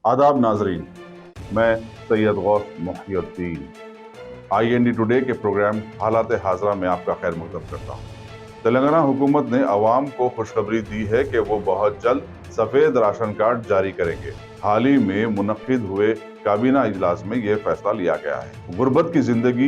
आदाब नाजरीन, मैं सैयद गौस मुहियुद्दीन IND टुडे के प्रोग्राम हालात हाजरा में आपका खैर मकदम करता हूँ। तेलंगाना हुकूमत ने अवाम को खुशखबरी दी है कि वो बहुत जल्द सफेद राशन कार्ड जारी करेंगे। हाल ही में मुनक्किद हुए काबीना इजलास में ये फैसला लिया गया है। गुर्बत की जिंदगी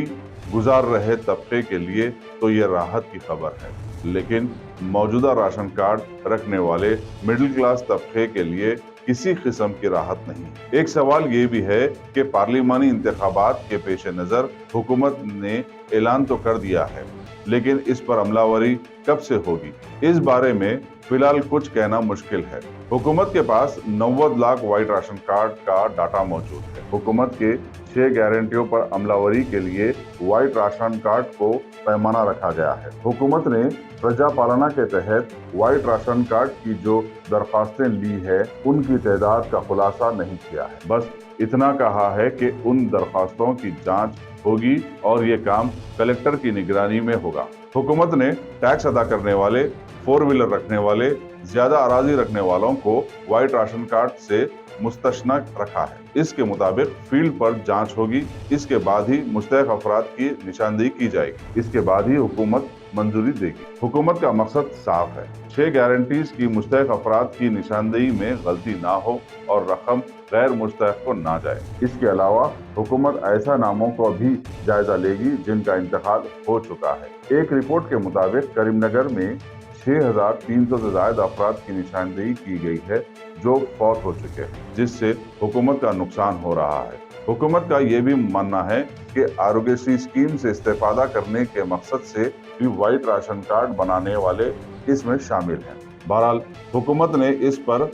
गुजार रहे तबके के लिए तो ये राहत की खबर है, लेकिन मौजूदा राशन कार्ड रखने वाले मिडिल क्लास तबके के लिए किसी किस्म की राहत नहीं। एक सवाल ये भी है कि पार्लिमानी इंतखाबात के पेश नजर हुकूमत ने ऐलान तो कर दिया है, लेकिन इस पर अमलावरी कब से होगी, इस बारे में फिलहाल कुछ कहना मुश्किल है। हुकूमत के पास 90 लाख वाइट राशन कार्ड का डाटा मौजूद है। हुकूमत के 6 गारंटियों पर अमलावरी के लिए वाइट राशन कार्ड को पैमाना रखा गया है। हुकूमत ने प्रजा पालना के तहत वाइट राशन कार्ड की जो दरखास्तें ली है उनकी तादाद का खुलासा नहीं किया है। बस इतना कहा है कि उन दरखास्तों की जांच होगी और ये काम कलेक्टर की निगरानी में होगा। हुकूमत ने टैक्स अदा करने वाले, 4 व्हीलर रखने वाले, ज्यादा अराजी रखने वालों को वाइट राशन कार्ड से मुस्तस्ना रखा है। इसके मुताबिक फील्ड पर जांच होगी। इसके बाद ही मुस्तहक अफराद की निशानदेही की जाएगी। इसके बाद ही हुकूमत मंजूरी देगी। हुकूमत का मकसद साफ है, 6 गारंटीज की मुस्तहक अफराद की निशानदेही में गलती ना हो और रकम गैर मुस्तहक को ना जाए। इसके अलावा हुकूमत ऐसा नामों को भी जायजा लेगी जिनका इंतकाल हो चुका है। एक रिपोर्ट के मुताबिक करीमनगर में 6300 से ज्यादा अफराद की निशानदेही की गई है जो फौत हो चुके हैं, जिससे हुकूमत का नुकसान हो रहा है। हुकूमत का ये भी मानना है कि आरोग्यश्री स्कीम से इस्तेफादा करने के मकसद से भी वाइट राशन कार्ड बनाने वाले इसमें शामिल हैं। बहरहाल हुकूमत ने इस पर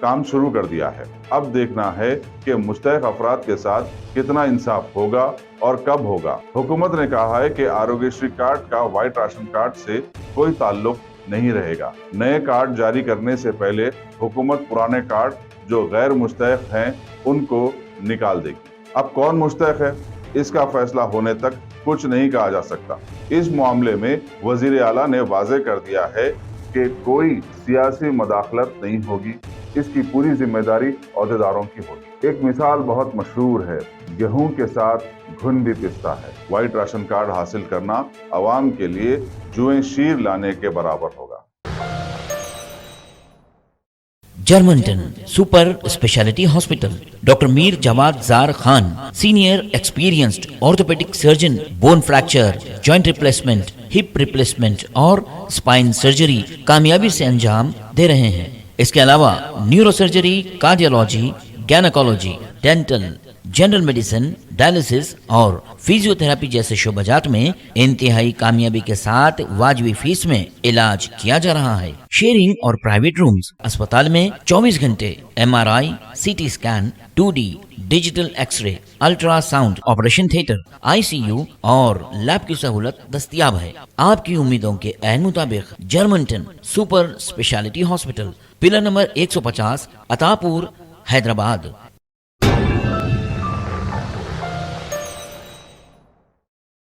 काम शुरू कर दिया है। अब देखना है कि मुस्तहक अफराद के साथ कितना इंसाफ होगा और कब होगा। हुकूमत ने कहा है कि आरोग्यश्री कार्ड का वाइट राशन कार्ड से कोई ताल्लुक नहीं रहेगा। नए कार्ड जारी करने से पहले हुकूमत पुराने कार्ड जो गैर मुस्तहक हैं उनको निकाल देगी। अब कौन मुस्तहक है, इसका फैसला होने तक कुछ नहीं कहा जा सकता। इस मामले में वजीर आला ने वाज़ेह कर दिया है कि कोई सियासी मदाखलत नहीं होगी। इसकी पूरी जिम्मेदारी अहदेदारों की होगी। एक मिसाल बहुत मशहूर है, गेहूं के साथ घुन भी पिसता है। वाइट राशन कार्ड हासिल करना अवाम के लिए जुएं शीर लाने के बराबर होगा। जर्मनटन super speciality hospital, doctor Mir Jawad Zar Khan, senior experienced orthopaedic surgeon, bone fracture, joint replacement, hip replacement और स्पाइन सर्जरी कामयाबी से अंजाम दे रहे हैं। इसके अलावा neuro surgery, cardiology, gynaecology, dental, general medicine, dialysis और फिजियोथेरेपी जैसे शोबाजात में इंतहाई कामयाबी के साथ वाजबी फीस में इलाज किया जा रहा है। शेयरिंग और प्राइवेट रूम्स, अस्पताल में 24 घंटे MRI, CT scan, 2D digital x-ray, ultrasound, operation theatre, ICU और लैब की सहूलत दस्तयाब है। आपकी उम्मीदों के ऐन मुताबिक Germanten super speciality hospital, pillar number 150, Attapur, Hyderabad.